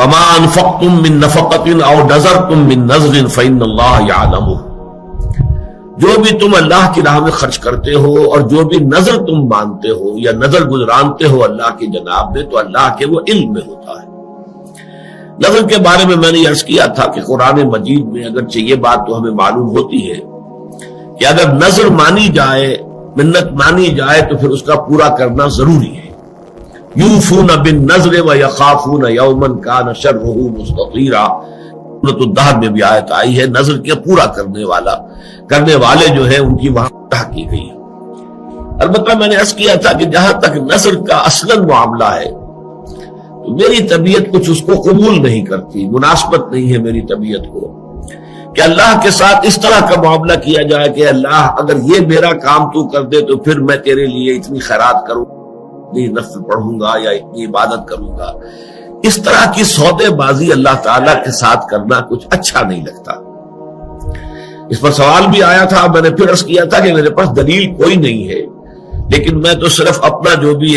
وما انفقتم من نفقۃ او نذرتم من نذر فإن اللہ یعلمہ، جو بھی تم اللہ کی راہ میں خرچ کرتے ہو اور جو بھی نظر تم مانتے ہو یا نظر گزرانتے ہو اللہ کی جناب میں، تو اللہ کے وہ علم میں ہوتا ہے۔ نظر کے بارے میں نے عرض کیا تھا کہ قرآن مجید میں اگرچہ یہ بات تو ہمیں معلوم ہوتی ہے کہ اگر نظر مانی جائے، منت مانی جائے، تو پھر اس کا پورا کرنا ضروری ہے۔ یوفون بالنذر ویخافون یوما کان شرہ مستطیرا، سورۃ الدہر میں بھی آیت آئی ہے، نظر کے پورا کرنے والے جو ہیں ان کی وہاں کی گئی ہے۔ البتہ میں نے عرض کیا تھا کہ جہاں تک نظر کا اصلاً معاملہ ہے تو میری طبیعت کچھ اس کو قبول نہیں کرتی، مناسبت نہیں ہے میری طبیعت کو کہ اللہ کے ساتھ اس طرح کا معاملہ کیا جائے کہ اللہ اگر یہ میرا کام تو کر دے تو پھر میں تیرے لیے اتنی خیرات کروں، اتنی نفل پڑھوں گا یا اتنی عبادت کروں گا۔ اس طرح کی سودے بازی اللہ تعالیٰ کے ساتھ کرنا کچھ اچھا نہیں لگتا۔ اس پر سوال بھی آیا تھا، میں نے پھر عرض کیا تھا کہ میرے پاس دلیل کوئی نہیں ہے، لیکن میں تو صرف اپنا جو بھی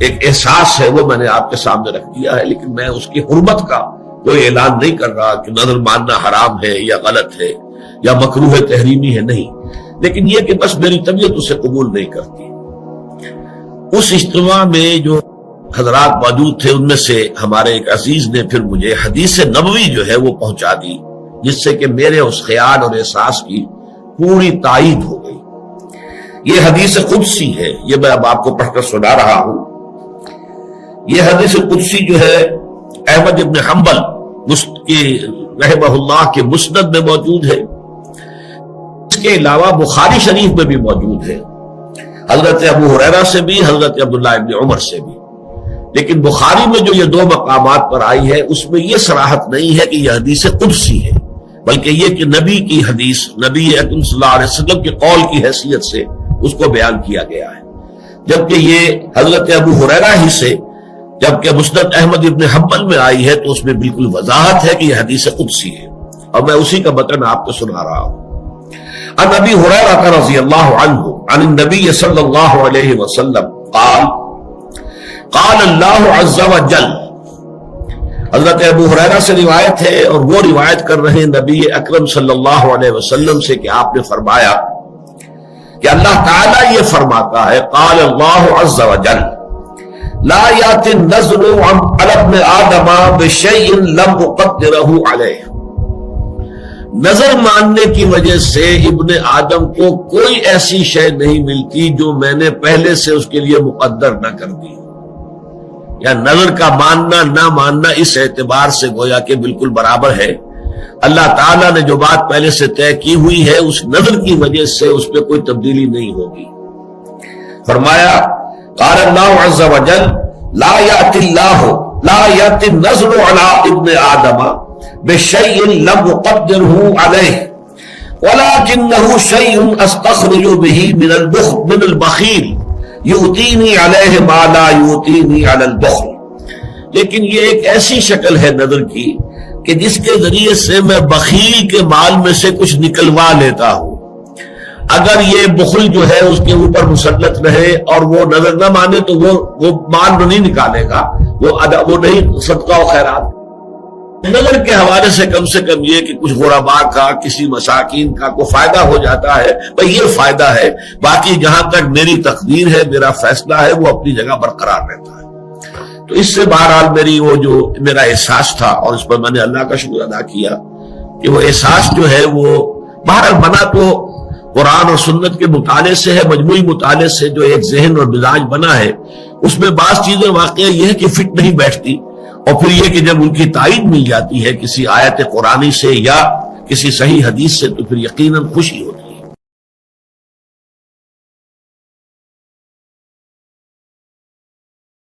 ایک احساس ہے وہ میں نے آپ کے سامنے رکھ دیا ہے، لیکن میں اس کی حرمت کا کوئی اعلان نہیں کر رہا کہ نظر ماننا حرام ہے یا غلط ہے یا مکروہ تحریمی ہے، نہیں، لیکن یہ کہ بس میری طبیعت اسے قبول نہیں کرتی۔ اس اجتماع میں جو حضرات موجود تھے ان میں سے ہمارے ایک عزیز نے پھر مجھے حدیث نبوی جو ہے وہ پہنچا دی، جس سے کہ میرے اس خیال اور احساس کی پوری تائید ہو گئی۔ یہ حدیث قدسی ہے، یہ میں اب آپ کو پڑھ کر سنا رہا ہوں۔ یہ حدیث قدسی جو ہے احمد ابن حنبل رحمہ اللہ کے مسند میں موجود ہے، اس کے علاوہ بخاری شریف میں بھی موجود ہے، حضرت ابو ہریرہ سے بھی، حضرت عبداللہ ابن عمر سے بھی۔ لیکن بخاری میں جو یہ دو مقامات پر آئی ہے اس میں یہ صراحت نہیں ہے کہ یہ حدیث قدسی ہے، بلکہ یہ کہ نبی کی حدیث، نبی اکرم صلی اللہ علیہ وسلم کے قول کی حیثیت سے اس کو بیان کیا گیا ہے، جبکہ یہ حضرت ابو ہریرہ ہی سے، جبکہ مسند احمد ابن حنبل میں آئی ہے تو اس میں بالکل وضاحت ہے کہ یہ حدیث قدسی ہے، اور میں اسی کا متن آپ کو سنا رہا ہوں۔ عن ابی ہریرہ رضی اللہ عنہ عن النبی صلی اللہ علیہ وسلم قال قال اللہ عز وجل، حضرت ابو ہریرہ سے روایت ہے اور وہ روایت کر رہے نبی اکرم صلی اللہ علیہ وسلم سے کہ آپ نے فرمایا کہ اللہ تعالیٰ یہ فرماتا ہے، قال اللہ عز وجل لا یأتی النذر علی ابن آدم بشیء لم اقدرہ علیہ، نظر ماننے کی وجہ سے ابن آدم کو کوئی ایسی شے نہیں ملتی جو میں نے پہلے سے اس کے لیے مقدر نہ کر دی، یا نظر کا ماننا نہ ماننا اس اعتبار سے گویا کہ بالکل برابر ہے۔ اللہ تعالیٰ نے جو بات پہلے سے طے کی ہوئی ہے اس نظر کی وجہ سے اس پہ کوئی تبدیلی نہیں ہوگی۔ فرمایا قال اللہ عز وجل لا یأتی النذر علی ابن آدم بشیء لم اقدرہ علیہ ولکنہ شیء استخرج بہ من البخیل یؤتینی علیہ ما لا یؤتینی علی البخل، لیکن یہ ایک ایسی شکل ہے نظر کی کہ جس کے ذریعے سے میں بخیل کے مال میں سے کچھ نکلوا لیتا ہوں۔ اگر یہ بخل جو ہے اس کے اوپر مسلط رہے اور وہ نظر نہ مانے تو وہ مال نہیں نکالے گا، وہ نہیں صدقہ و خیرات۔ نظر کے حوالے سے کم یہ کہ کچھ غرباء کا، کسی مساکین کا کوئی فائدہ ہو جاتا ہے، بھئی یہ فائدہ ہے، باقی جہاں تک میری تقدیر ہے، میرا فیصلہ ہے، وہ اپنی جگہ برقرار رہتا ہے۔ تو اس سے بہرحال میرا احساس تھا، اور اس پر میں نے اللہ کا شکر ادا کیا کہ وہ احساس جو ہے وہ بہرحال بنا تو قرآن اور سنت کے مطالعے سے ہے، مجموعی مطالعے سے جو ایک ذہن اور مزاج بنا ہے، اس میں بعض چیزیں واقعہ یہ ہے کہ فٹ نہیں بیٹھتی، اور پھر یہ کہ جب ان کی تائید مل جاتی ہے کسی آیت قرآنی سے یا کسی صحیح حدیث سے تو پھر یقیناً خوشی ہوتی ہے۔